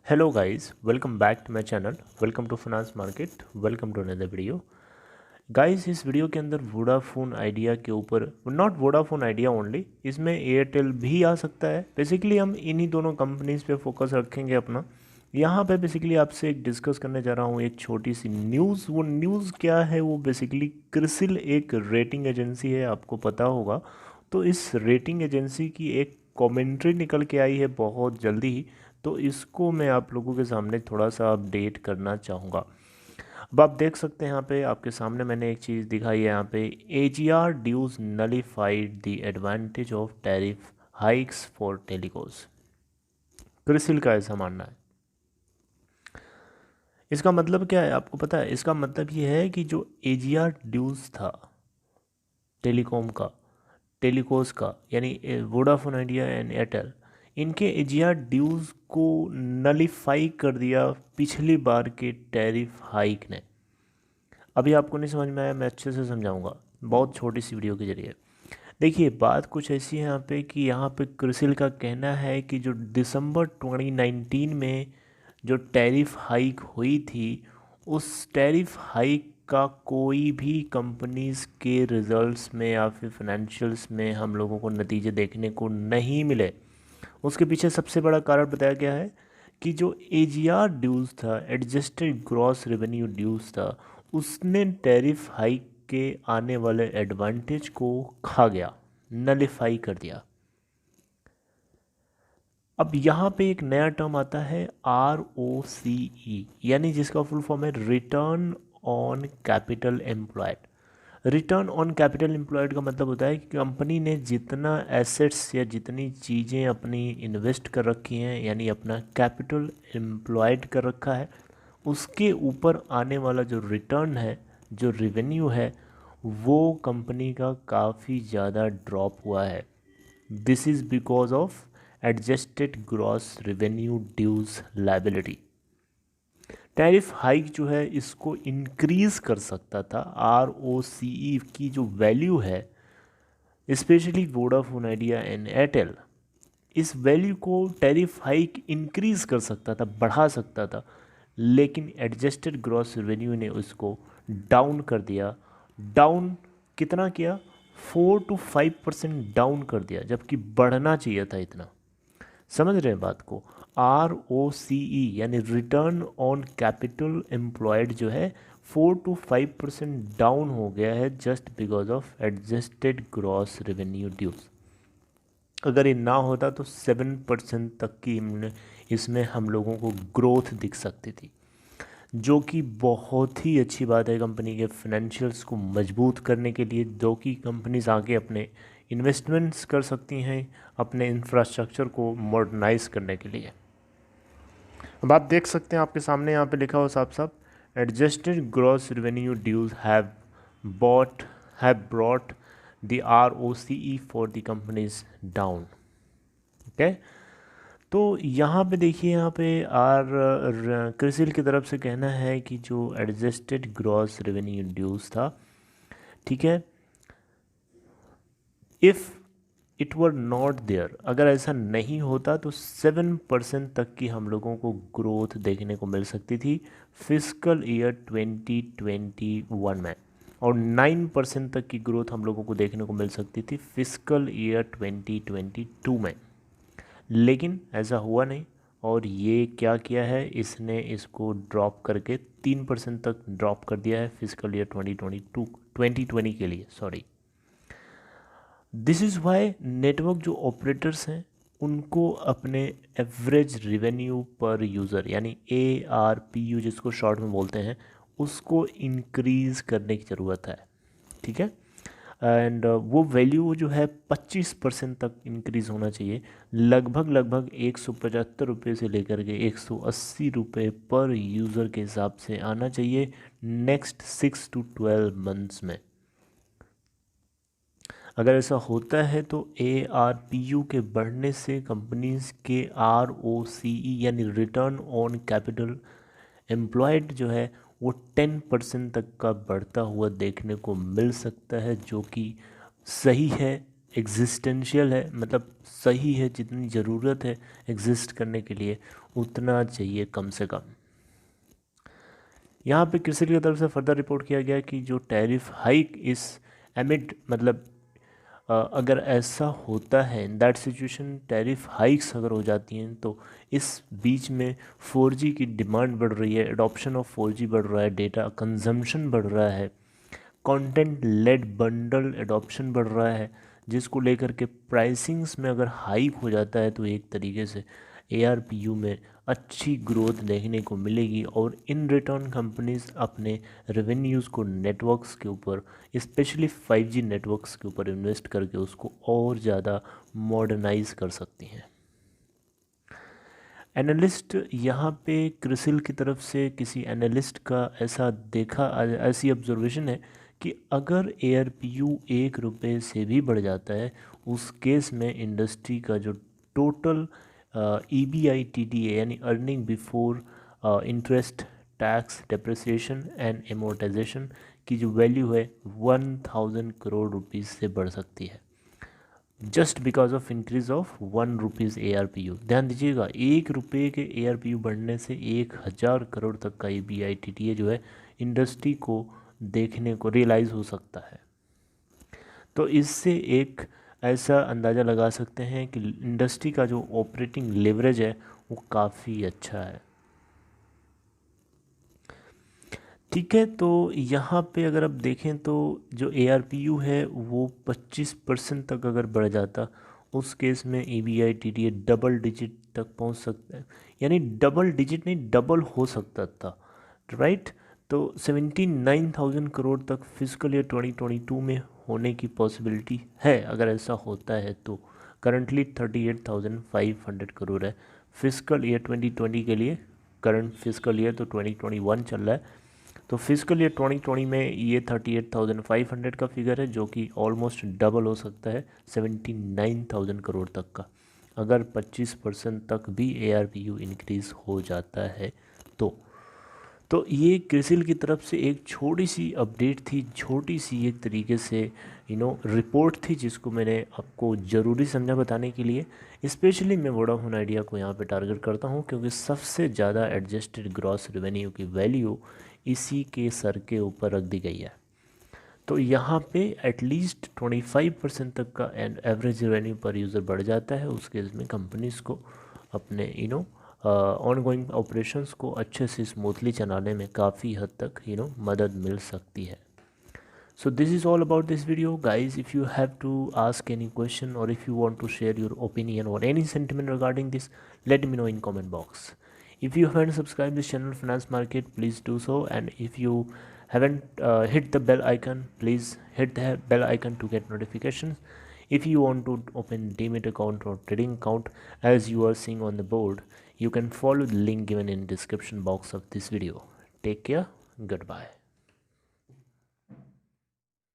Hello guys, welcome back to my channel. Welcome to Finance Market. Welcome to another video. Guys इस video के अंदर Vodafone idea के ऊपर not Vodafone idea only, इसमें Airtel भी आ सकता है। बेसिकली हम इन्हीं दोनों कंपनीज पे फोकस रखेंगे अपना। यहाँ पे बेसिकली आपसे एक डिस्कस करने जा रहा हूँ एक छोटी सी न्यूज़। वो न्यूज़ क्या है? वो बेसिकली क्रिसिल एक रेटिंग एजेंसी है, आपको पता होगा। तो इस रेटिंग एजेंसी की एक कमेंट्री निकल के आई है बहुत जल्दी ही, तो इसको मैं आप लोगों के सामने थोड़ा सा अपडेट करना चाहूँगा। अब आप देख सकते हैं यहाँ पे आपके सामने मैंने एक चीज़ दिखाई है। यहाँ पे AGR dues nullified the advantage of tariff hikes for telcos. CRISIL का ऐसा मानना है। इसका मतलब क्या है आपको पता है? इसका मतलब ये है कि जो AGR ड्यूज था टेलीकॉम का, टेलीकॉस का, यानी वोडाफोन आइडिया एंड एयरटेल, इनके AGR ड्यूज को नलिफाई कर दिया पिछली बार के टैरिफ हाइक ने। अभी आपको नहीं समझ में आया, मैं अच्छे से समझाऊंगा बहुत छोटी सी वीडियो के जरिए। देखिए बात कुछ ऐसी है यहाँ पे क्रिसिल का कहना है कि जो दिसंबर 2019 में जो टैरिफ हाइक हुई थी, उस टैरिफ हाइक का कोई भी कंपनीज के रिजल्ट्स में या फिर फाइनेंशियल्स में हम लोगों को नतीजे देखने को नहीं मिले। उसके पीछे सबसे बड़ा कारण बताया गया है कि जो AGR ड्यूज था, एडजस्टेड ग्रॉस रेवेन्यू ड्यूज था, उसने टैरिफ हाइक के आने वाले एडवांटेज को खा गया, नलिफाई कर दिया। अब यहाँ पे एक नया टर्म आता है ROCE, यानी जिसका फुल फॉर्म है return on capital employed. Return on capital employed का मतलब होता है कि कंपनी ने जितना एसेट्स या जितनी चीज़ें अपनी इन्वेस्ट कर रखी हैं, यानी अपना कैपिटल एम्प्लॉयड कर रखा है, उसके ऊपर आने वाला जो रिटर्न है, जो रेवेन्यू है, वो कंपनी का काफ़ी ज़्यादा ड्रॉप हुआ है। This is because of adjusted gross revenue dues liability. Tariff hike जो है इसको इंक्रीज़ कर सकता था। ROCE की जो वैल्यू है, specially Vodafone idea and Airtel, इस वैल्यू को टैरिफ हाइक इंक्रीज़ कर सकता था, बढ़ा सकता था, लेकिन एडजस्टेड ग्रॉस रेवेन्यू ने उसको डाउन कर दिया। डाउन कितना किया? 4 to 5% डाउन कर दिया, जबकि बढ़ना चाहिए था इतना। समझ रहे हैं बात को? ROCE यानी रिटर्न ऑन कैपिटल एम्प्लॉयड जो है 4 to 5% डाउन हो गया है just because of adjusted gross revenue dues. अगर ये ना होता तो 7% तक की इसमें हम लोगों को ग्रोथ दिख सकती थी, जो कि बहुत ही अच्छी बात है कंपनी के फाइनेंशियल्स को मजबूत करने के लिए, जो कि कंपनीज आगे अपने इन्वेस्टमेंट्स कर सकती हैं अपने इंफ्रास्ट्रक्चर को मॉडर्नाइज करने के लिए। अब आप देख सकते हैं आपके सामने यहाँ पे लिखा हो साफ साफ, adjusted gross revenue dues have brought the ROCE for the companies down. Okay, तो यहाँ पे देखिए, यहाँ पे क्रिसिल की तरफ से कहना है कि जो एडजस्टेड ग्रॉस रेवेन्यू ड्यूज था, ठीक है, if it were not there, अगर ऐसा नहीं होता तो 7% तक की हम लोगों को ग्रोथ देखने को मिल सकती थी फिजिकल ईयर 2021 में, और 9% तक की ग्रोथ हम लोगों को देखने को मिल सकती थी फिजिकल ईयर 2022 में। लेकिन ऐसा हुआ नहीं, और ये क्या किया है, इसने इसको ड्रॉप करके 3% तक ड्रॉप कर दिया है फिजिकल ईयर 2020 के लिए, sorry. This is why network जो ऑपरेटर्स हैं उनको अपने एवरेज रेवेन्यू पर यूज़र यानी ARPU जिसको शॉर्ट में बोलते हैं, उसको इंक्रीज़ करने की ज़रूरत है, ठीक है। एंड वो वैल्यू जो है 25% तक इंक्रीज़ होना चाहिए। लगभग 175 से लेकर के 180 पर यूज़र के हिसाब से आना चाहिए नेक्स्ट 6 to 12 मंथ्स में। अगर ऐसा होता है तो ARPU के बढ़ने से कंपनीज के ROCE यानी रिटर्न ऑन कैपिटल एम्प्लॉयड जो है वो 10% तक का बढ़ता हुआ देखने को मिल सकता है, जो कि सही है एग्जिस्टेंशियल है, मतलब सही है, जितनी ज़रूरत है एग्जिस्ट करने के लिए उतना चाहिए कम से कम। यहाँ पे क्रिसिल की तरफ से फर्दर रिपोर्ट किया गया कि जो टैरिफ हाइक इस एमिड, मतलब अगर ऐसा होता है in that situation, tariff hikes अगर हो जाती हैं तो इस बीच में 4G की डिमांड बढ़ रही है, एडॉप्शन ऑफ 4G बढ़ रहा है, डेटा कंजम्पशन बढ़ रहा है, कंटेंट लेड बंडल एडॉप्शन बढ़ रहा है, जिसको लेकर के प्राइसिंग्स में अगर हाइक हो जाता है तो एक तरीके से ARPU में अच्छी ग्रोथ देखने को मिलेगी और इन रिटर्न कंपनीज अपने रेवेन्यूज़ को नेटवर्क्स के ऊपर, स्पेशली 5G नेटवर्क्स के ऊपर इन्वेस्ट करके उसको और ज़्यादा मॉडर्नाइज कर सकती हैं। एनालिस्ट यहाँ पे क्रिसिल की तरफ से किसी एनालिस्ट का ऐसी ऑब्जर्वेशन है कि अगर ARPU 1 रुपये से भी बढ़ जाता है, उस केस में इंडस्ट्री का जो टोटल EBITDA यानी earning before interest tax depreciation and amortisation की जो वैल्यू है 1000 करोड़ रुपीज़ से बढ़ सकती है, just because of increase of 1 rupees ARPU। ध्यान दीजिएगा, 1 रुपये के ARPU बढ़ने से 1000 करोड़ तक का EBITDA जो है इंडस्ट्री को देखने को रियलाइज़ हो सकता है। तो इससे एक ऐसा अंदाज़ा लगा सकते हैं कि इंडस्ट्री का जो ऑपरेटिंग लेवरेज है वो काफ़ी अच्छा है। ठीक है, तो यहाँ पे अगर आप देखें तो जो ARPU है वो 25% तक अगर बढ़ जाता, उस केस में EBITDA डबल डिजिट तक पहुँच सकता है, यानी डबल डिजिट नहीं डबल हो सकता था, राइट। तो 79,000 करोड़ तक फिजिकल ईयर 2022 में होने की पॉसिबिलिटी है अगर ऐसा होता है तो। करंटली 38,500 करोड़ है फिजिकल ईयर 2020 के लिए। करंट फिजिकल ईयर तो 2021 चल रहा है, तो फिजिकल ईयर 2020 में ये 38,500 का फिगर है, जो कि ऑलमोस्ट डबल हो सकता है 79,000 करोड़ तक का, अगर 25% तक भी ARPU इंक्रीज़ हो जाता है तो ये क्रिसिल की तरफ से एक छोटी सी अपडेट थी, छोटी सी एक तरीके से रिपोर्ट थी, जिसको मैंने आपको ज़रूरी समझा बताने के लिए। स्पेशली मैं वोडाफोन आइडिया को यहाँ पे टारगेट करता हूँ क्योंकि सबसे ज़्यादा एडजस्टेड ग्रॉस रेवेन्यू की वैल्यू इसी के सर के ऊपर रख दी गई है। तो यहाँ पे एटलीस्ट 25% तक का एवरेज रेवेन्यू पर यूज़र बढ़ जाता है, उस केस में कंपनीज़ को अपने ऑनगोइंग ऑपरेशंस को अच्छे से स्मूथली चलाने में काफ़ी हद तक मदद मिल सकती है। So this is all about this video, guys. If you have to ask any question or if you want to share your opinion or any sentiment regarding this, let me know in comment box. If you haven't subscribed this channel Finance Market, please do so, and if you haven't hit the bell icon, please hit the bell icon to get notifications. If you want to open Demat account or trading account as you are seeing on the board, you can follow the link given in description box of this video. Take care, goodbye.